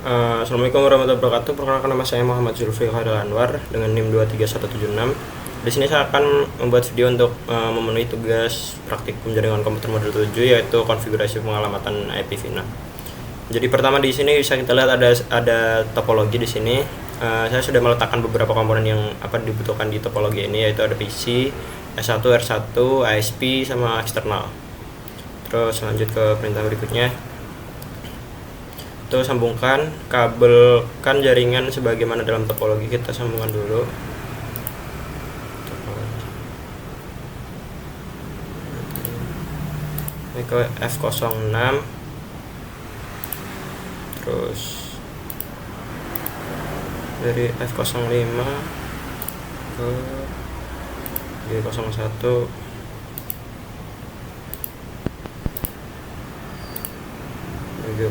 Assalamualaikum warahmatullahi wabarakatuh. Perkenalkan, nama saya Muhammad Zulfi Khairul Anwar dengan NIM 23176. Di sini saya akan membuat video untuk memenuhi tugas praktikum jaringan komputer modul 7, yaitu konfigurasi pengalamatan IPv6. Jadi pertama di sini bisa kita lihat ada topologi di sini. Saya sudah meletakkan beberapa komponen yang dibutuhkan di topologi ini, yaitu ada PC, S1, R1, ISP, sama eksternal. Terus lanjut ke perintah berikutnya. Itu sambungkan, kabelkan jaringan sebagaimana dalam topologi. Kita sambungkan dulu ini ke F06, terus dari F05 ke G01, G00,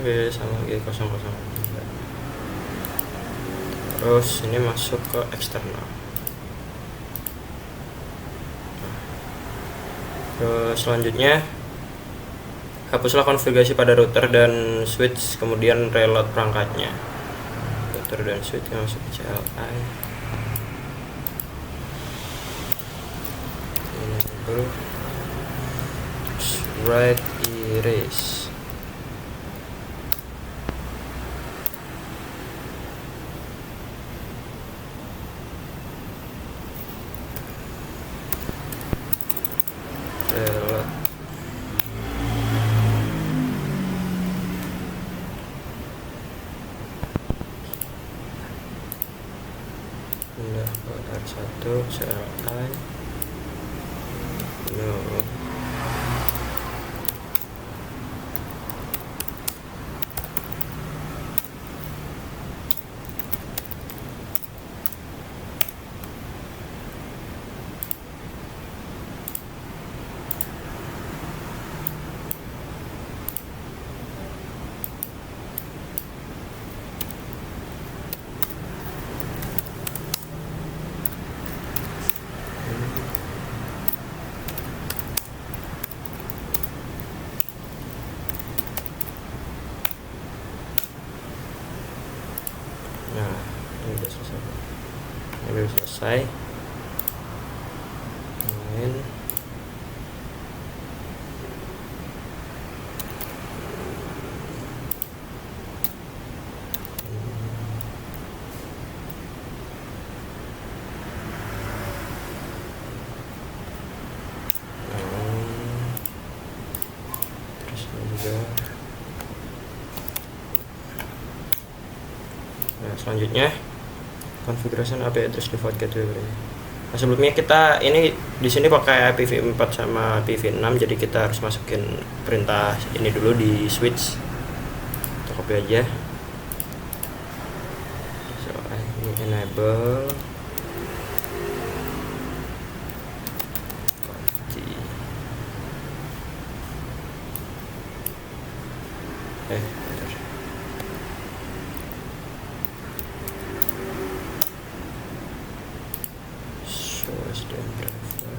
G sama G00. Terus ini masuk ke eksternal. Terus selanjutnya hapuslah konfigurasi pada router dan switch, kemudian reload perangkatnya. Router dan switch yang masuk ke CLI. Enable write erase. Reload. Pindah ke R1 CLI. No. Nah, ini udah selesai. Ini udah selesai. Main. Terus juga. Nah, selanjutnya konfigurasi IP address default gateway. Nah, sebelumnya kita ini di sini pakai IPv4 sama IPv6, jadi kita harus masukin perintah ini dulu di switch. Kita copy aja. So, ini enable bentar. Source dan driver.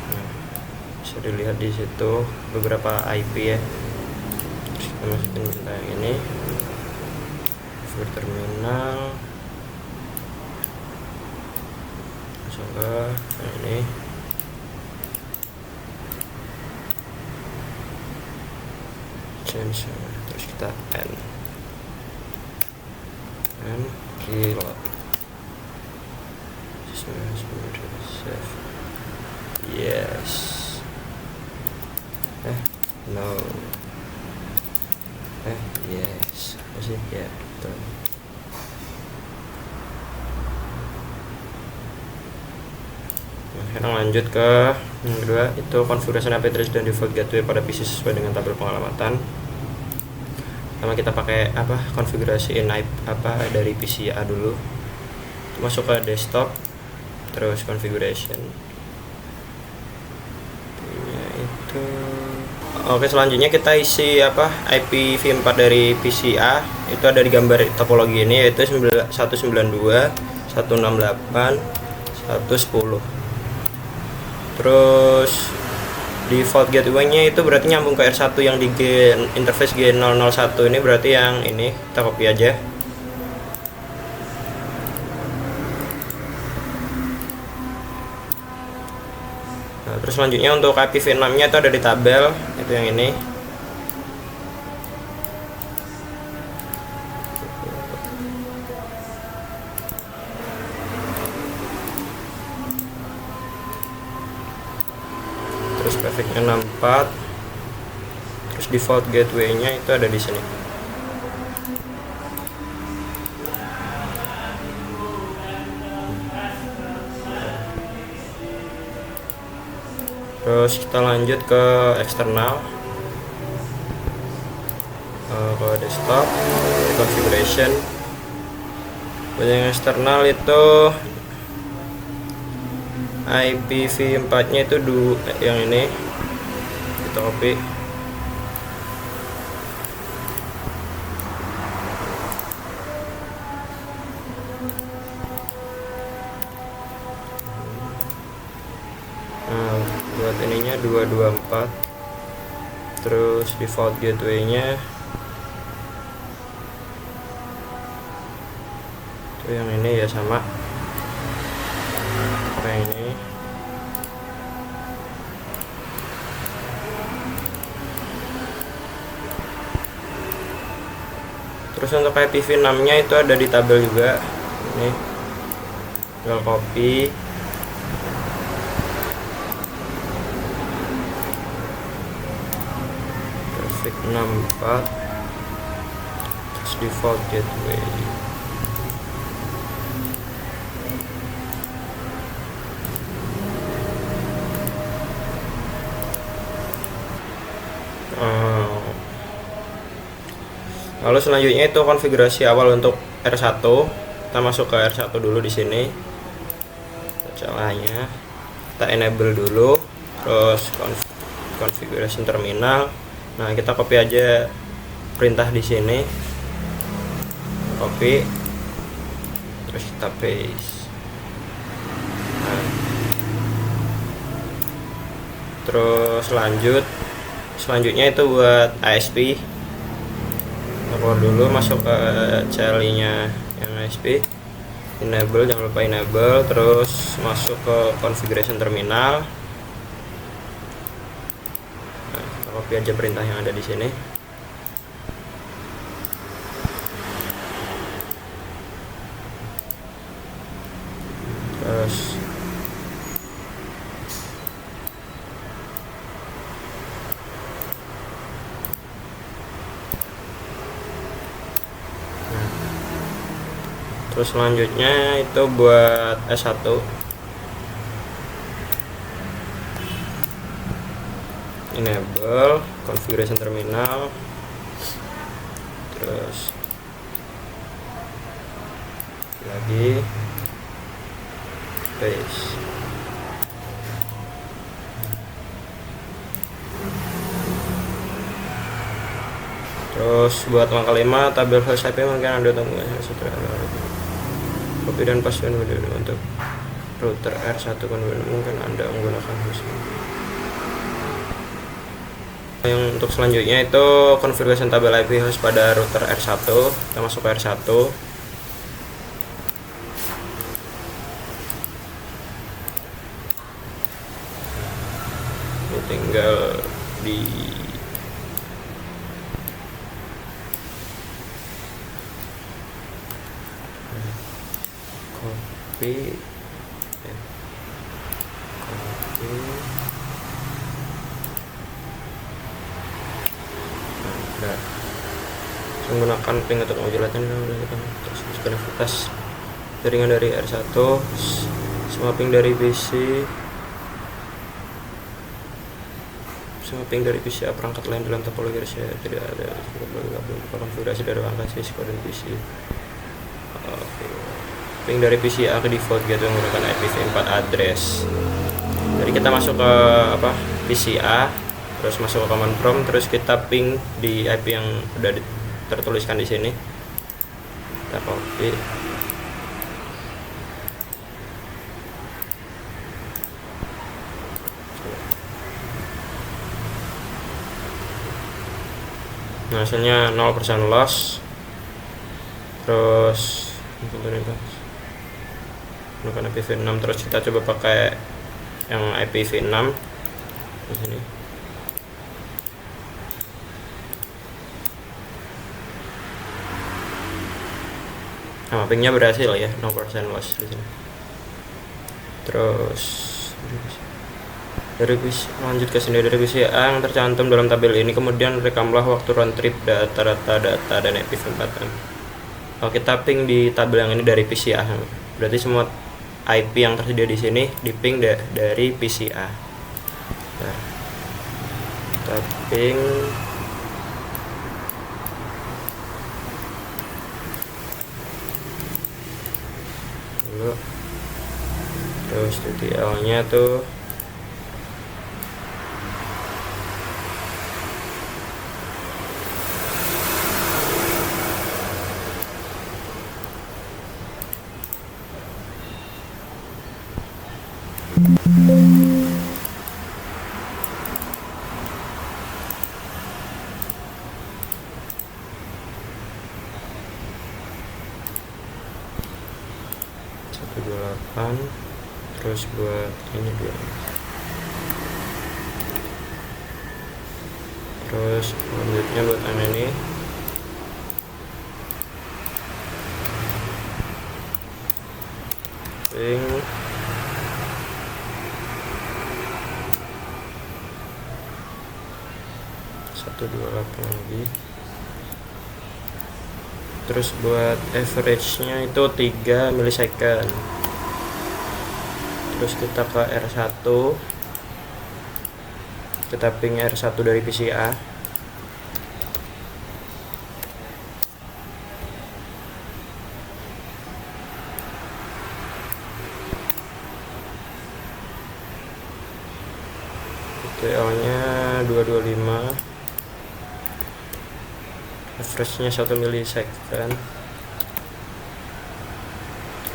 Nah, bisa dilihat di situ beberapa IP ya. Terus kita masukin perintah yang ini, for terminal, masuk ke ini. Change, terus kita N reload. Save. Yes. No. Yes. Masih ya, betul. Nah, sekarang lanjut ke yang kedua, itu konfigurasi IP address dan default gateway pada PC sesuai dengan tabel pengalamatan. Pertama kita pakai konfigurasiin dari PCA dulu. Masuk ke desktop, terus configuration. Itu oke, selanjutnya kita isi IPv4 dari PCA. Itu ada di gambar topologi ini, yaitu 192.168.1.0 110. Terus default gateway-nya itu berarti nyambung ke R1 yang di interface G001 ini, berarti yang ini kita copy aja. Nah, terus selanjutnya untuk IPv6-nya itu ada di tabel, itu yang ini. Terus prefix-nya 64. Terus default gateway-nya itu ada di sini. Terus kita lanjut ke eksternal, ke desktop, configuration. Buat yang eksternal itu IPv4 nya itu yang ini kita copy. Nah, buat ininya 224. Terus default gateway nya itu yang ini ya, sama kayak ini. Terus untuk IPv6 nya itu ada di tabel juga, ini tinggal copy. Prefix 64. Terus default gateway. Lalu selanjutnya itu konfigurasi awal untuk R1. Kita masuk ke R1 dulu di sini. Caranya kita enable dulu, terus configuration terminal. Nah, kita copy aja perintah di sini. Copy. Terus kita paste. Nah, terus selanjutnya itu buat ASP. Keluar dulu, masuk ke CLI nya yang ASP, enable, jangan lupa enable. Terus masuk ke configuration terminal. Nah, kita copy aja perintah yang ada di sini. Terus selanjutnya itu buat S1. Enable configuration terminal. Terus lagi paste. Terus buat langkah 5, tabel host IP mungkin ada tanggungannya setelah copy dan paste untuk router R1 mungkin Anda menggunakan host. Yang untuk selanjutnya itu configuration tabel IP host pada router R1. Kita masuk ke R1. Ini tinggal di copy, menggunakan ping untuk menjelaskan. Terus konektivitas jaringan dari R1, semua ping dari PC, semua ping dari PCA perangkat lain dalam topologi RC tidak ada konfigurasi dari rangka Cisco dan PC. Ping dari PCA ke default gitu menggunakan IPv4 address. Jadi kita masuk ke PCA, terus masuk ke command prompt, terus kita ping di IP yang udah tertuliskan di sini. Kita copy. Nah, hasilnya 0% loss. Terus menggunakan IPv6, terus kita coba pakai yang IPv6 di sini. Nah, mappingnya berhasil ya, 0% loss di sini. Terus lanjut ke sini, dari PCA yang tercantum dalam tabel ini, kemudian rekamlah waktu round trip data dan IPv4. Kalau kita ping di tabel yang ini dari PCA, berarti semua IP yang tersedia di sini di ping dari PCA. Nah, kita ping dulu, terus TTL nya tuh terus buat ini dia, terus selanjutnya buat ini ping 128 lagi. Terus buat average nya itu 3 milisecond. Terus kita ke R1, kita ping R1 dari PCA. TTL nya 225, average nya 1 milisecond.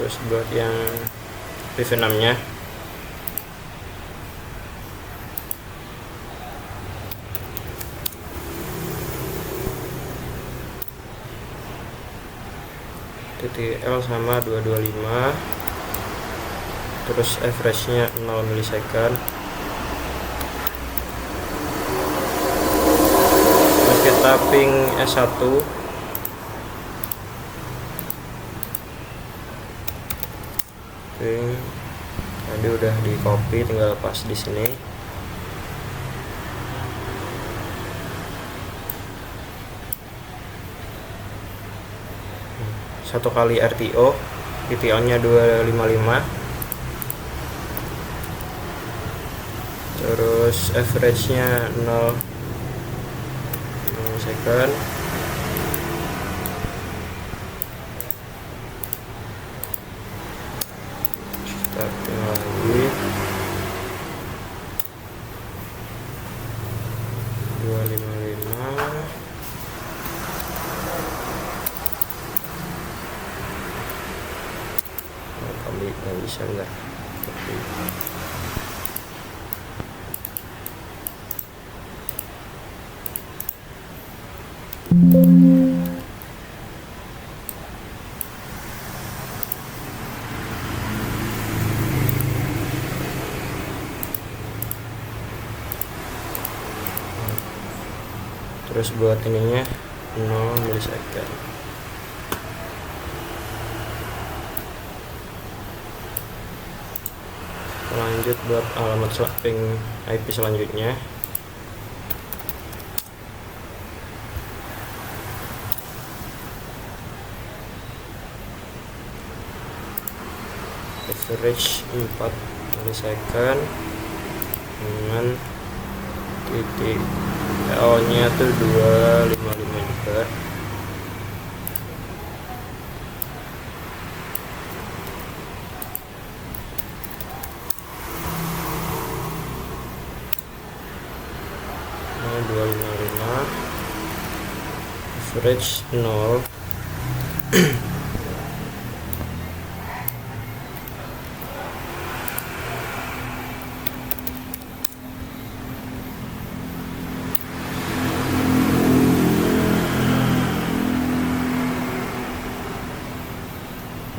Terus buat yang PV6 nya TTL sama 225, terus average nya 0 milisecond. Terus kita ping S1, ping tadi udah di copy, tinggal pas di sini. Satu kali RTO, TTL nya 255, terus average nya 0 second. Kita ping lagi 255, kali nggak bisa nggak. Terus buat ininya 0 milisecond. Lanjut buat alamat ping IP selanjutnya. Average 4 milisecond dengan titik TTL nya tuh 255 juga. Nah, 255, average 0.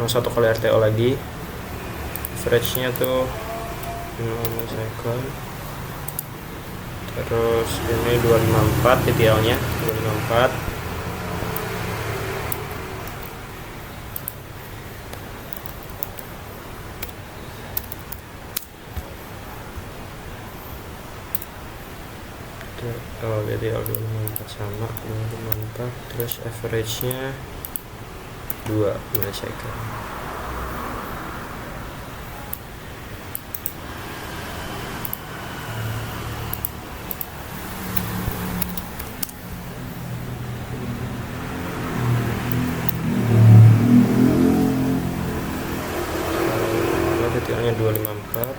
1 kali RTO lagi. Average nya tuh 5 second. Terus ini 254 TTL-nya 254. Oh, TTL 254 sama 254. Terus average-nya 2 milisecond. TTL-nya 254.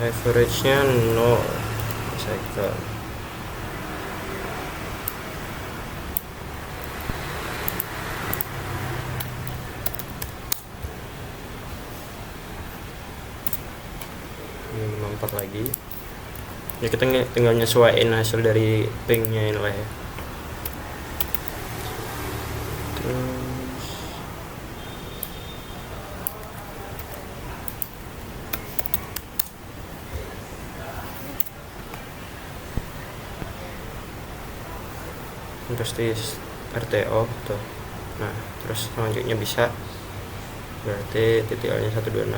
Average-nya 0 second. Ini 54 lagi. Ya kita tinggal nyesuaiin hasil dari pingnya ini lah ya. Terus di RTO tuh. Nah, terus selanjutnya bisa berarti TTL nya 126.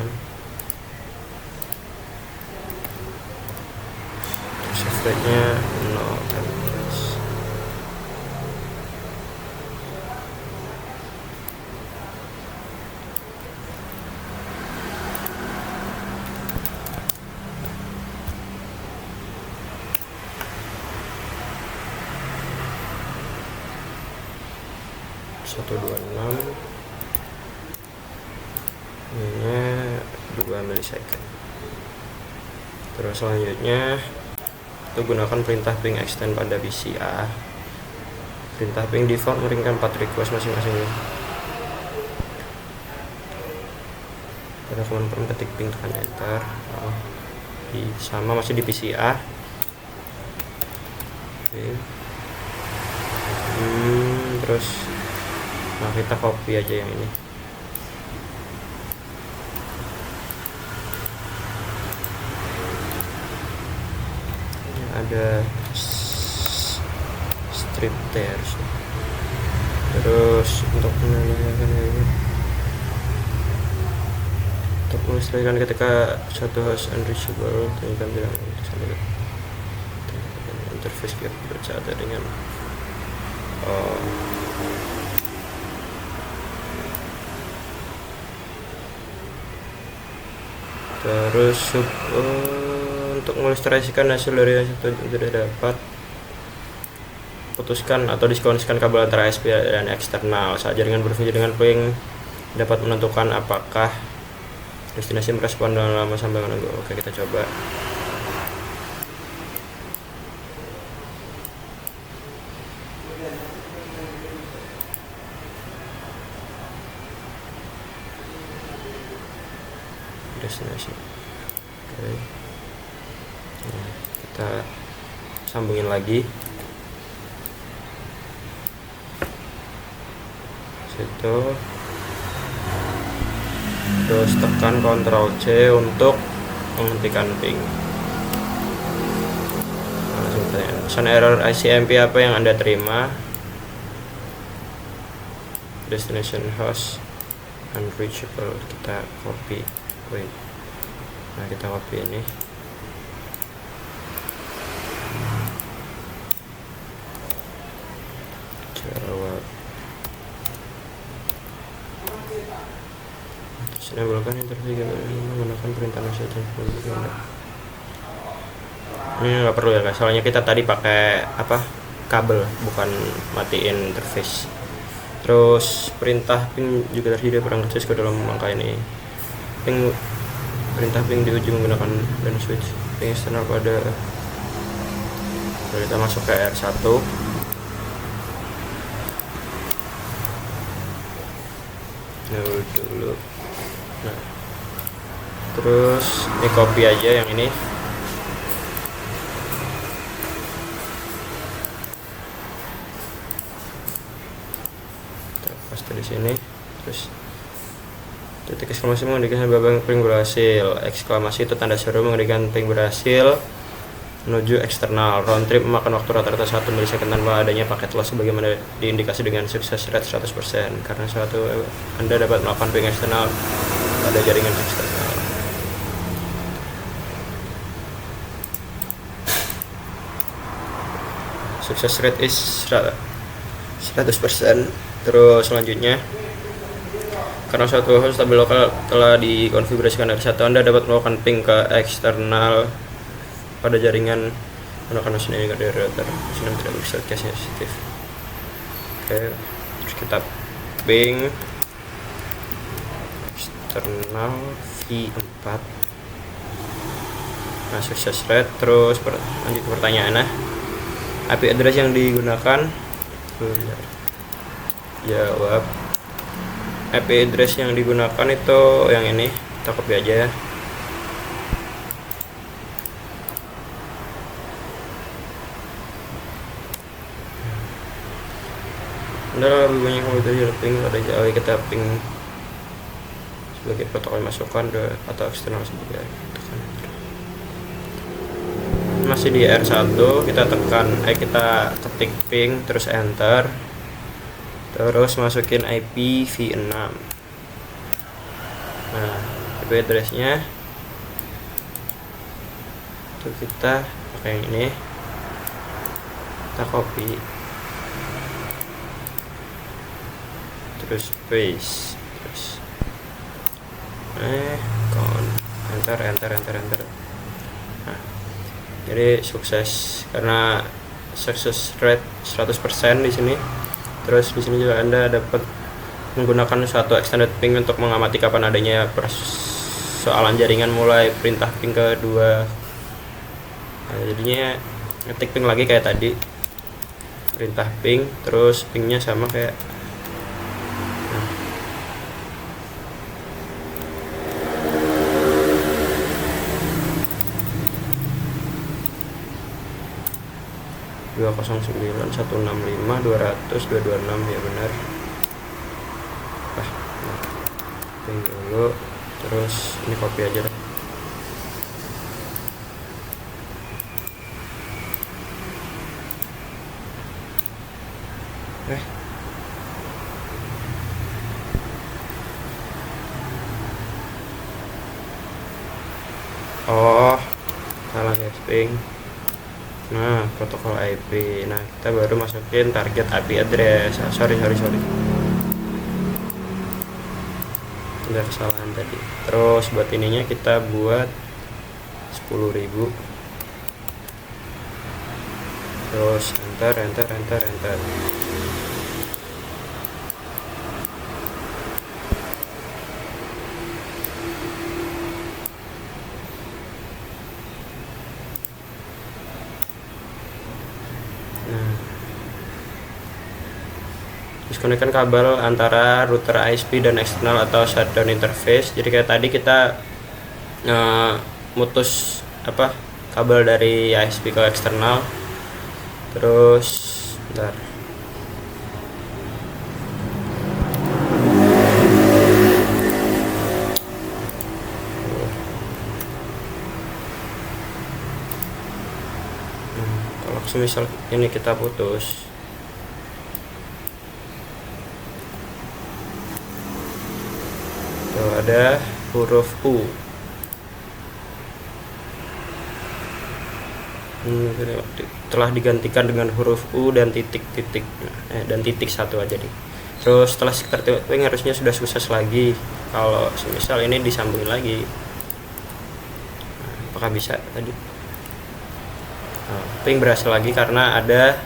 Terus average nya 0 terus. Satu 26 ini 2 milisecond. Terus selanjutnya itu gunakan perintah ping extend pada PCA. Perintah ping default mengirimkan 4 request masing-masing. Pada command ketik ping tekan enter. Sama masih di PCA. Oke. Terus kita copy aja yang ini. Ada strip tears. Terus untuk menyesuaikan ketika satu host unreachable, tanyakan bilang itu sampai interface kita bercata dengan terus untuk mengilustrasikan hasil dari hasil yang sudah dapat, putuskan atau diskoneksikan kabel antara SPI dan eksternal. Saat jaringan berfungsi dengan ping dapat menentukan apakah destinasi merespon dalam lama sampai menunggu. Oke, kita coba. Destinasi. Oke. Nah, kita sambungin lagi. Situ. Terus tekan Ctrl C untuk menghentikan ping. Langsung tanya, pesan error ICMP apa yang Anda terima? Destination host unreachable. Kita copy. Nah, kita copy ini. Jawab. Enablekan interface menggunakan perintah message transfer. Ini nggak perlu ya guys, soalnya kita tadi pakai kabel, bukan matiin interface. Terus perintah ping juga tersedia perangkat ke dalam langkah ini. Perintah ping di ujung menggunakan dan switch ping eksternal pada. Kita masuk ke R1. Dulu. Nah, terus ini copy aja yang ini. Kita paste di sini. Titik eksklamasi mengetikkan babang ping berhasil. Eksklamasi itu tanda seru mengetikkan ping berhasil menuju eksternal. Round trip memakan waktu rata-rata 1 milisecond tanpa adanya paket loss sebagaimana diindikasi dengan sukses rate 100%. Karena Anda dapat melakukan ping eksternal pada jaringan eksternal. Sukses rate is 100%. Terus selanjutnya, karena suatu host stabil lokal telah dikonfigurasikan dari satu, Anda dapat melakukan ping ke eksternal pada jaringan menggunakan mesin ini dari router. Mesin yang tidak bisa case sensitif. Oke, terus kita ping eksternal V4. Nah, sukses rate. Terus lanjut ke pertanyaannya, IP address yang digunakan. Jawab. IP address yang digunakan itu yang ini, kita copy aja ya. Anda lebih banyak komputer di ping pada jauh, kita ping sebagai protokol masukan atau eksternal sebagai tekan. Masih di R1, kita kita ketik ping terus enter, terus masukin IP V6. Nah, IP addressnya itu kita pakai yang ini, kita copy terus paste, terus enter. Nah, jadi sukses karena success rate 100% di sini. Terus di sini juga Anda dapat menggunakan suatu extended ping untuk mengamati kapan adanya persoalan jaringan mulai perintah ping kedua. Nah, jadinya ngetik ping lagi kayak tadi, perintah ping, terus pingnya sama kayak 209.165.200.226 ya benar. Ping dulu, terus ini copy aja deh. Oh, salah guys, ping. Nah, protokol IP. Nah, kita baru masukin target IP address. Sorry. Ada kesalahan tadi. Terus buat ininya kita buat 10.000. Terus enter. Diskonekkan kabel antara router ISP dan eksternal atau shutdown interface. Jadi kayak tadi kita mutus kabel dari ISP ke eksternal. Terus bentar. Kalau misal ini kita putus, ada huruf U. Telah digantikan dengan huruf U dan titik-titik, dan titik satu aja deh. Terus setelah sekitar ping harusnya sudah sukses lagi. Kalau misal ini disambungin lagi, apakah bisa tadi? Ping berhasil lagi karena ada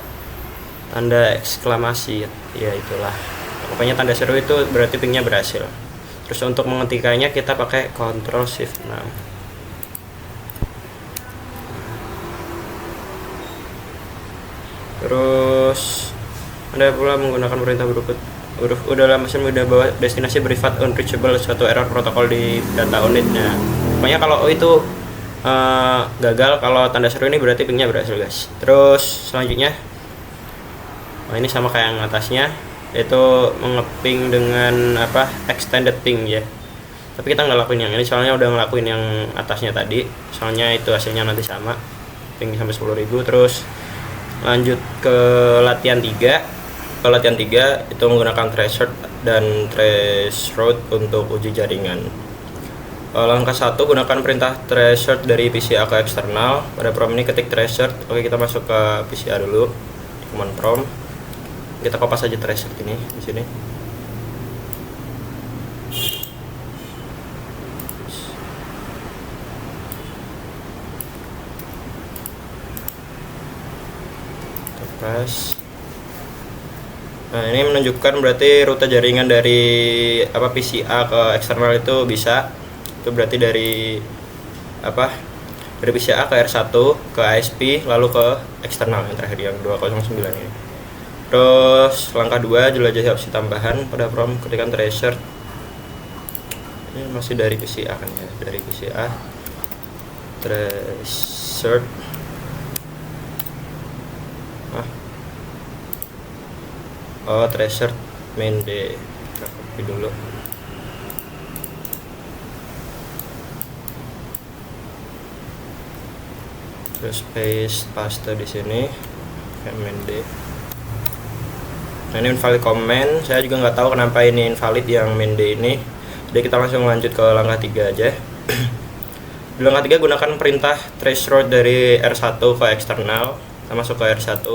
tanda eksklamasi, ya itulah. Pokoknya tanda seru itu berarti pingnya berhasil. Terus untuk mengetikanya kita pakai Ctrl Shift 6. Terus Anda pula menggunakan perintah berikut huruf U dalam mesin mudah bahwa destinasi privat unreachable suatu error protokol di data unitnya. Pokoknya kalau U itu gagal, kalau tanda seru ini berarti pingnya berhasil guys. Terus selanjutnya, ini sama kayak yang atasnya, yaitu mengeping dengan extended ping ya. Tapi kita nggak lakuin yang ini soalnya udah ngelakuin yang atasnya tadi, soalnya itu hasilnya nanti sama, tinggi sampai 10.000. Terus lanjut ke latihan 3. Ke latihan 3 itu menggunakan threshold dan threshold untuk uji jaringan. Langkah 1, gunakan perintah threshold dari PCA ke eksternal. Pada prompt ini ketik threshold. Oke, kita masuk ke PCA dulu di command prompt. Kita kopas aja threshold ini di sini. Pas. Nah, ini menunjukkan berarti rute jaringan dari PCA ke eksternal itu bisa. Itu berarti dari dari PCA ke R1 ke ASP lalu ke eksternal yang terakhir yang 209 ini. Terus langkah 2, jelajahi opsi tambahan pada prompt, ketikkan threshold. Ini masih dari PCA kan ya, dari PCA threshold. Threshold main D, kita copy dulu. Terus paste di sini main D. Nah, ini invalid comment. Saya juga nggak tahu kenapa ini invalid yang main D ini. Jadi kita langsung lanjut ke langkah 3 aja. Di langkah 3 gunakan perintah threshold dari R1 ke eksternal. Kita masuk ke R1.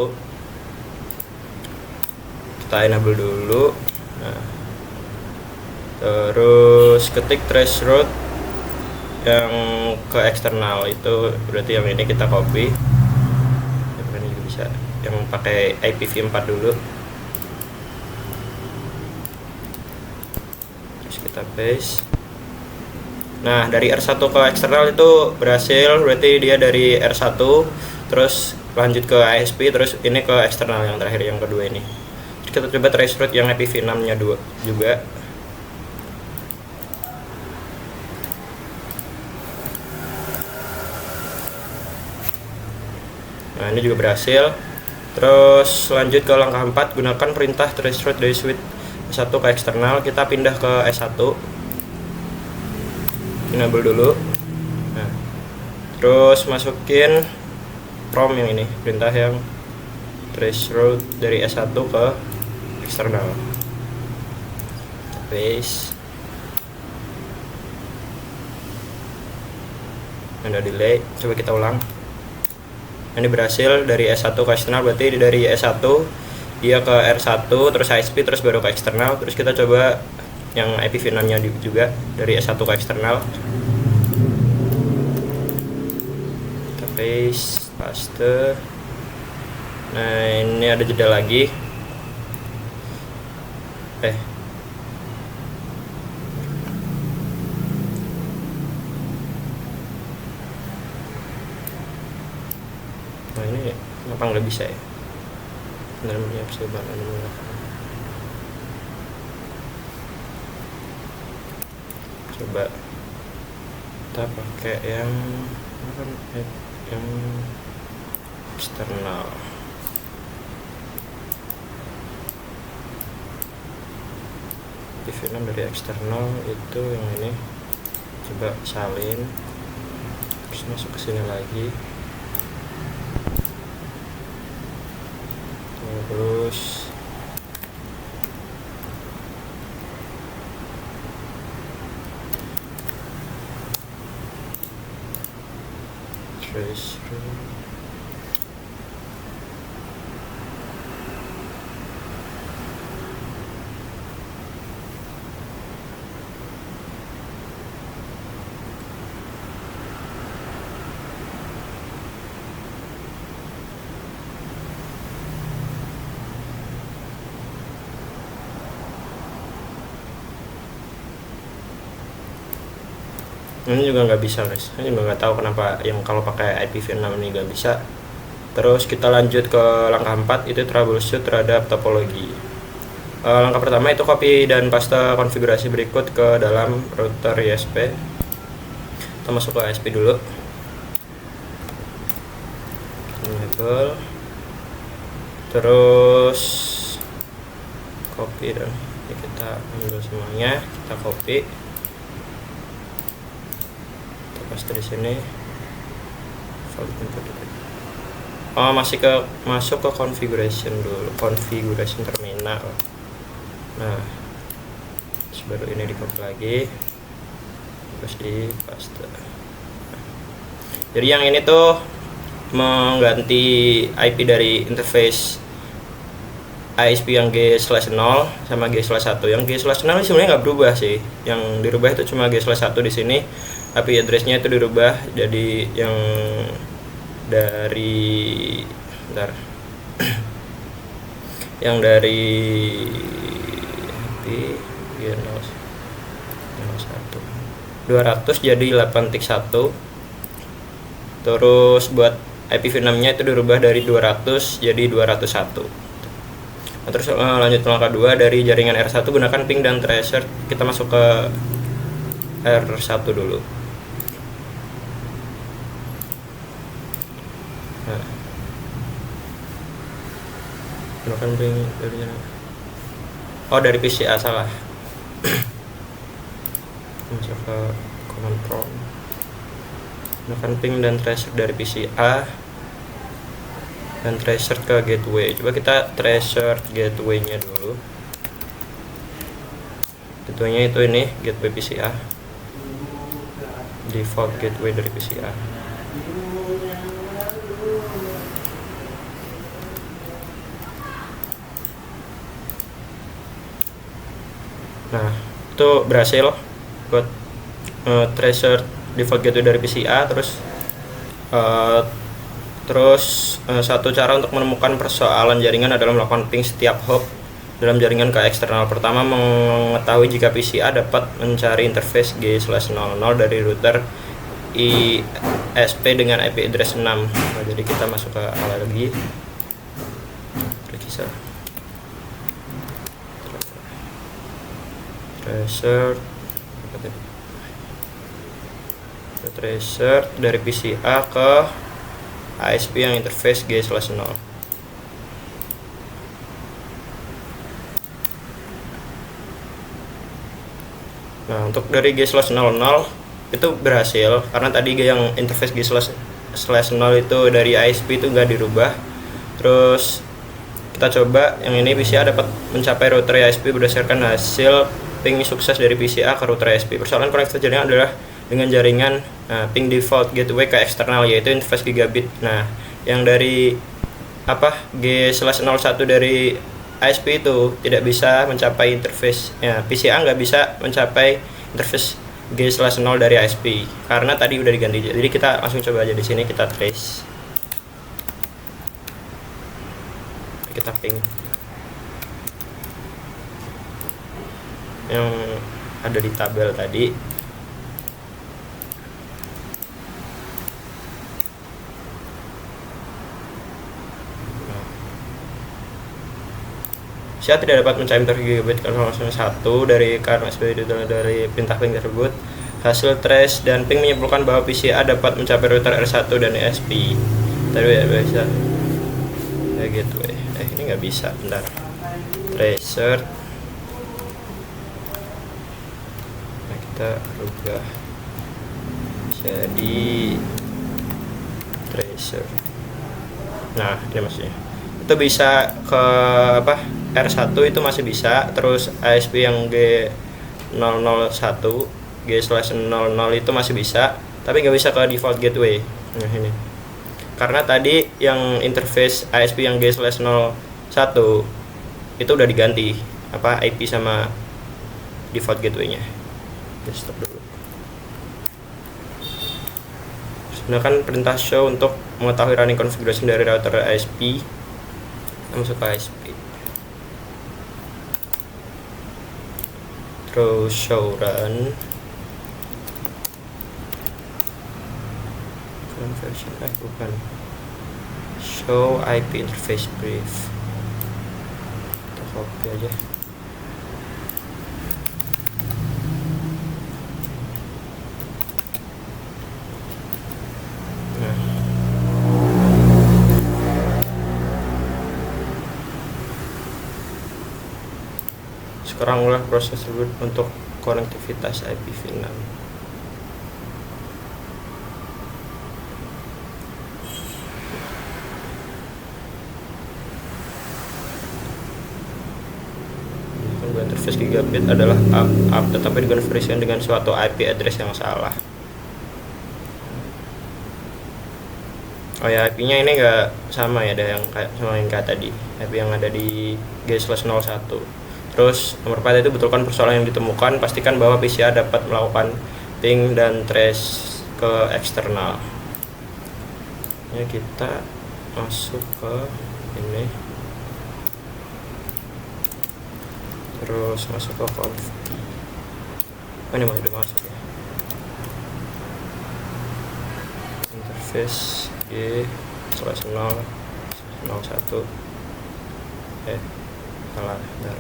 Kita enable dulu. Nah, terus ketik threshold yang ke eksternal, itu berarti yang ini kita copy. Ini juga bisa yang pakai IPv4 dulu. Terus kita paste. Nah, dari R1 ke eksternal itu berhasil, berarti dia dari R1 terus lanjut ke ASP, terus ini ke eksternal yang terakhir yang kedua ini. Kita coba threshold yang IPv6 nya juga. Nah, ini juga berhasil. Terus lanjut ke langkah 4, gunakan perintah threshold dari switch S1 ke eksternal. Kita pindah ke S1, enable dulu. Nah, terus masukin prompt yang ini, perintah yang threshold dari S1 ke eksternal. Paste. Ada delay, coba kita ulang. Ini berhasil dari S1 ke eksternal, berarti dari S1 dia ke R1 terus ISP terus baru ke eksternal. Terus kita coba yang IPv6 nya juga dari S1 ke eksternal. Kita paste. Nah, ini ada jeda lagi. Nah, ini kenapa nggak bisa ya? Benar punya percobaan dulu. Coba kita pakai yang eksternal. IPv6 dari eksternal itu yang ini. Coba salin. Terus masuk ke sini lagi. Terus ini juga nggak bisa guys, ini juga nggak tahu kenapa yang kalau pakai IPv6 ini nggak bisa. Terus kita lanjut ke langkah 4, itu troubleshoot terhadap topologi. Langkah pertama itu copy dan paste konfigurasi berikut ke dalam router ISP. Kita masuk ke ISP dulu, enable, terus copy dan ini kita ambil semuanya, kita copy. paste di sini. Masuk ke configuration dulu, configuration terminal. Nah, baru ini di copy lagi, terus di paste. Jadi yang ini tuh mengganti IP dari interface ISP yang G/0 sama G/1. Yang G/0 sebenarnya nggak berubah sih. Yang dirubah itu cuma G/1 di sini. IP address-nya itu dirubah jadi yang dari yang dari IP G01 200 jadi 8.1. Terus buat IPv6 nya itu dirubah dari 200 jadi 201. Nah, terus lanjut langkah 2, dari jaringan R1 gunakan ping dan tracer. Kita masuk ke R1 dulu. Nah, gunakan ping dari PCA, salah. Masuk ke command prompt, gunakan ping dan tracer dari PCA dan tracer ke gateway. Coba kita tracer gateway-nya dulu. Gateway-nya itu ini, gateway PCA, default gateway dari PCA. Nah, itu berhasil buat tracer default gateway dari PCA. Terus satu cara untuk menemukan persoalan jaringan adalah melakukan ping setiap hop dalam jaringan ke eksternal. Pertama, mengetahui jika PCA dapat mencari interface G/00 dari router ISP dengan IP address 6. Nah, jadi kita masuk ke awal lagi, tracer dari PCA ke ISP yang interface G/0. Nah, untuk dari G/00 itu berhasil karena tadi yang interface G/0 itu dari ISP itu nggak dirubah. Terus kita coba yang ini, PCA dapat mencapai router ISP berdasarkan hasil ping sukses dari PCA ke router ISP. Persoalan koneksi jaringan adalah dengan jaringan ping default gateway ke eksternal, yaitu interface gigabit. Nah, yang dari G/01 dari ISP itu tidak bisa mencapai interface, PCA nggak bisa mencapai interface G/0 dari ISP karena tadi udah diganti. Jadi kita langsung coba aja di sini, kita trace, kita ping yang ada di tabel tadi. Saya tidak dapat mencari interface gigabit karena 1 karena dari perintah ping tersebut. Hasil trace dan ping menyimpulkan bahwa PCA dapat mencapai router R1 dan ISP. Tadi ya bisa. Ya gitu. Ini nggak bisa. Bentar. Tracer. Nah, kita rubah jadi tracer. Nah, ini maksudnya. Itu bisa ke R1 itu masih bisa, terus ISP yang G001 G/00 itu masih bisa, tapi nggak bisa ke default gateway. Nah, ini karena tadi yang interface ISP yang G/01 itu udah diganti IP sama default gateway-nya. Stop dulu. Gunakan perintah show untuk mengetahui running configuration dari router ISP. Masuk ke ISP, terus show run conversion, bukan show IP interface brief. Kita copy aja. Sekarang ulah proses tersebut untuk konektivitas IPv6. interface gigabit adalah up, tetapi dikonversikan dengan suatu IP address yang salah. Oh ya, IP-nya ini enggak sama ya, ada yang sama yang kayak tadi, IP yang ada di g/01. Terus nomor 4 itu betulkan persoalan yang ditemukan, pastikan bahwa PCA dapat melakukan ping dan trace ke eksternal. Ya, kita masuk ke ini, terus masuk ke conf. Ini udah masuk ya. Interface G/001. Salah, bentar.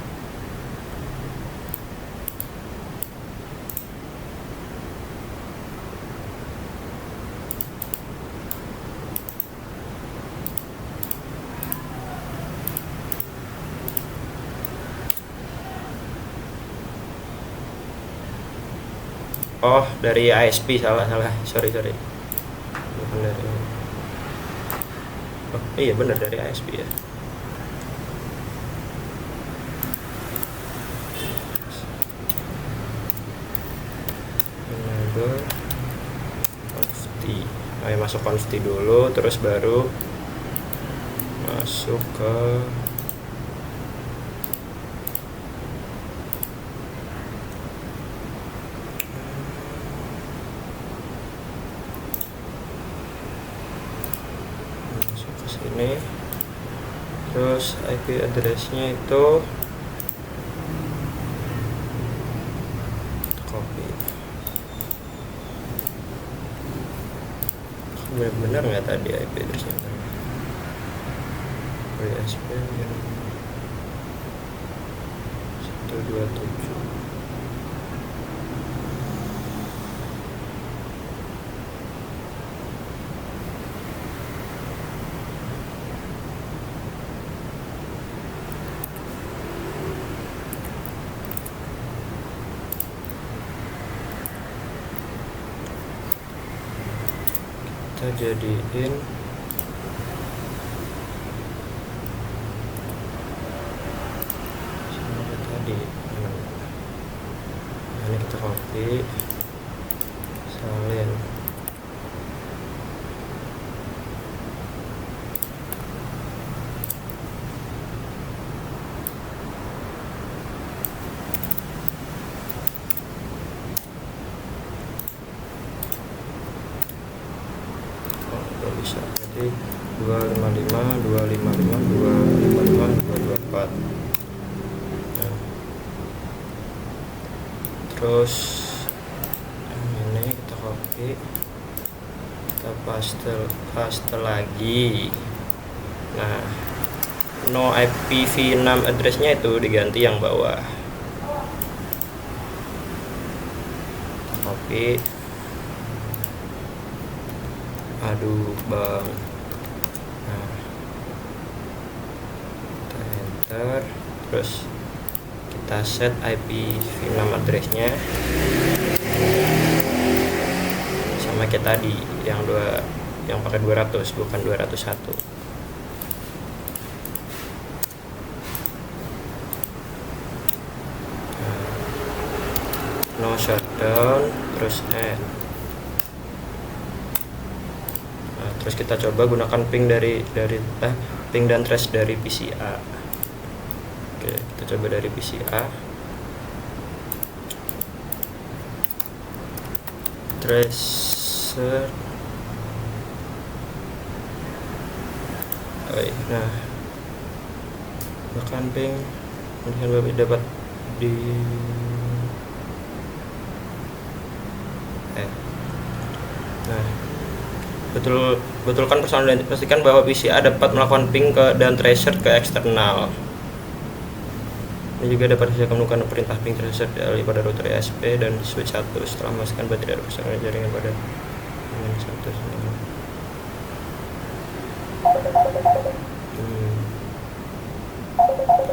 Oh, dari ISP, salah, sorry. Bukan dari. Oh iya, benar dari ISP ya. Enable conft. Ayo masuk conft dulu, terus baru masuk ke sini. Terus IP address-nya itu copy. Benar nggak tadi IP address-nya? ISP 127. Kita jadiin sama tadi. Nah, ini kita copy, salin. Bisa jadi 255 224. Nah, terus ini kita copy, kita paste lagi. Nah, no IPv6 address-nya itu diganti yang bawah. Kita copy. Aduh bang. Nah, kita enter, terus kita set IPv6 address-nya sama kayak tadi, yang pakai 200 bukan 201. No shutdown, terus end. Terus kita coba gunakan ping ping dan trace dari PCA. Oke, kita coba dari PCA. Tracer. Nah, gunakan ping dapat di nah, betulkan persoalan dan pastikan bahwa PCA dapat melakukan ping dan tracer ke eksternal. Ini juga dapat melakukan perintah ping tracer pada router ISP dan switch 1 setelah memastikan bahwa tidak ada persoalan jaringan pada dengan 1.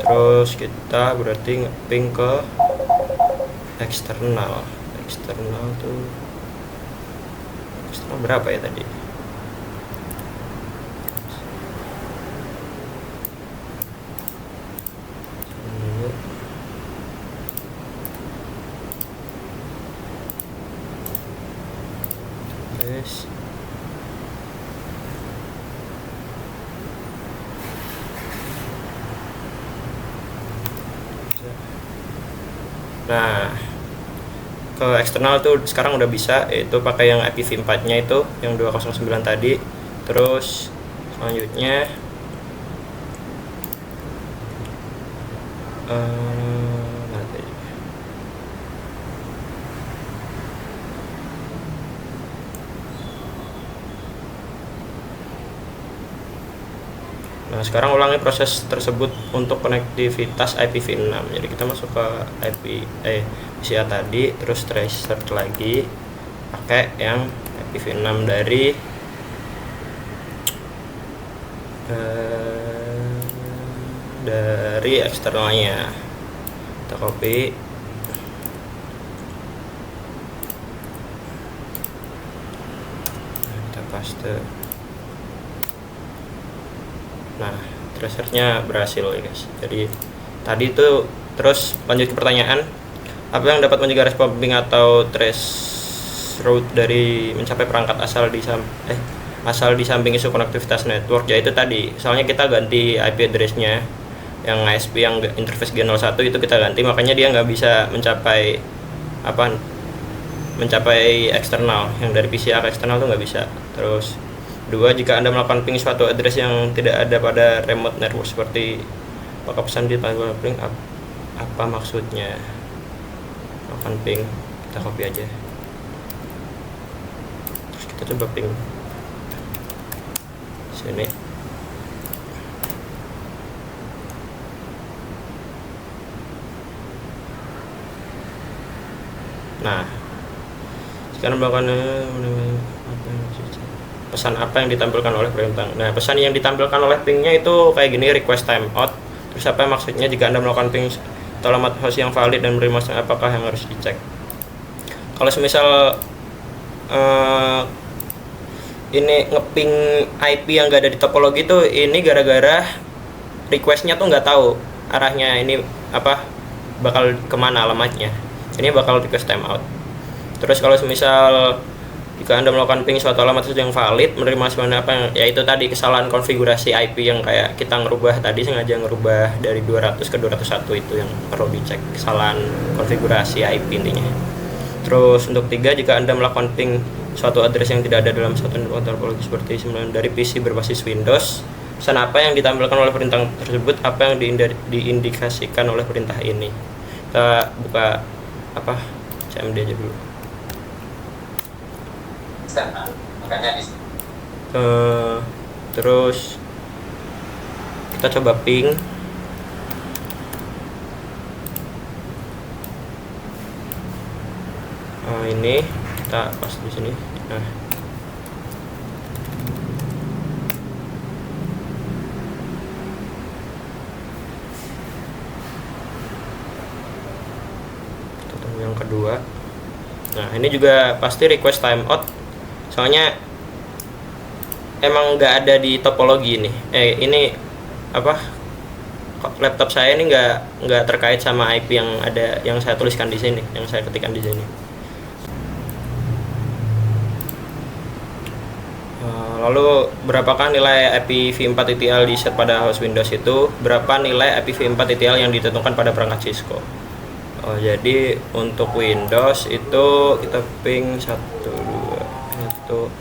Terus kita berarti ping ke eksternal. Eksternal berapa ya tadi? guys. Nah, ke eksternal tuh sekarang udah bisa, itu pakai yang IPv4 nya itu yang 209 tadi. Terus selanjutnya nah, sekarang ulangi proses tersebut untuk konektivitas IPv6. Jadi kita masuk ke PCA tadi, terus search lagi pakai yang IPv6 dari eksternalnya. Kita copy, kita paste. Nah, tracernya berhasil ya guys. Jadi tadi itu terus lanjut ke pertanyaan, apa yang dapat mencegah respon ping atau trace route dari mencapai perangkat asal di samping isu konektivitas network? Yaitu tadi, soalnya kita ganti IP address-nya yang ISP yang interface G01 itu kita ganti, makanya dia nggak bisa mencapai eksternal, yang dari PCA ke eksternal tuh nggak bisa. Terus 2, jika Anda melakukan ping suatu address yang tidak ada pada remote network seperti apakah pesan di tanggal ping, apa maksudnya melakukan ping? Kita copy aja, terus kita coba ping sini. Nah, sekarang melakukan pesan apa yang ditampilkan oleh perintah. Nah, pesan yang ditampilkan oleh pingnya itu kayak gini, request timeout. Terus apa maksudnya? Jika Anda melakukan ping atau alamat host yang valid dan menerima pesan, apakah yang harus dicek? Kalau semisal ini ngeping IP yang gak ada di topologi itu, ini gara-gara requestnya tuh nggak tahu arahnya ini bakal kemana alamatnya. Ini bakal request timeout. Terus kalau semisal jika Anda melakukan ping suatu alamat yang valid, menerima sebenarnya ya itu tadi kesalahan konfigurasi IP yang kayak kita ngerubah tadi, sengaja ngerubah dari 200 ke 201, itu yang perlu dicek, kesalahan konfigurasi IP intinya. Terus untuk 3, jika Anda melakukan ping suatu address yang tidak ada dalam satu network topologi seperti dari PC berbasis Windows, pesan apa yang ditampilkan oleh perintah tersebut, apa yang diindikasikan oleh perintah ini. Kita buka CMD aja dulu. Terus kita coba ping. Ini kita pas di sini. Nah, kita tunggu yang kedua. Nah, ini juga pasti request timeout, soalnya emang nggak ada di topologi ini. Ini laptop saya ini nggak terkait sama IP yang ada, yang saya tuliskan di sini, yang saya ketikkan di sini. Lalu berapakah nilai IPv4 di set pada host Windows itu? Berapa nilai IPv4 yang ditentukan pada perangkat Cisco? Jadi untuk Windows itu kita ping 1, 2, 1.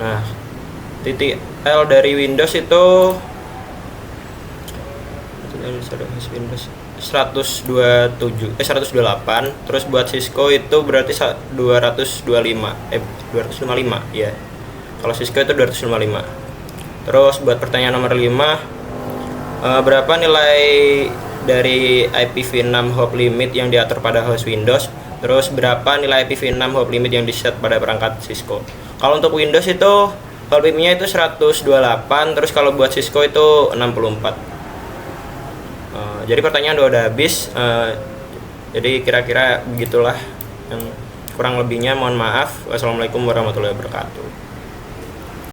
Nah, titik L dari Windows itu Windows 128. Terus buat Cisco itu berarti 255 ya. Kalau Cisco itu 255. Terus buat pertanyaan nomor 5, berapa nilai dari IPv6 hop limit yang diatur pada host Windows? Terus berapa nilai IPv6 hop limit yang di-set pada perangkat Cisco? Kalau untuk Windows itu hop limitnya itu 128, terus kalau buat Cisco itu 64. Jadi pertanyaan udah habis. Jadi kira-kira begitulah, yang kurang lebihnya mohon maaf. Wassalamualaikum warahmatullahi wabarakatuh.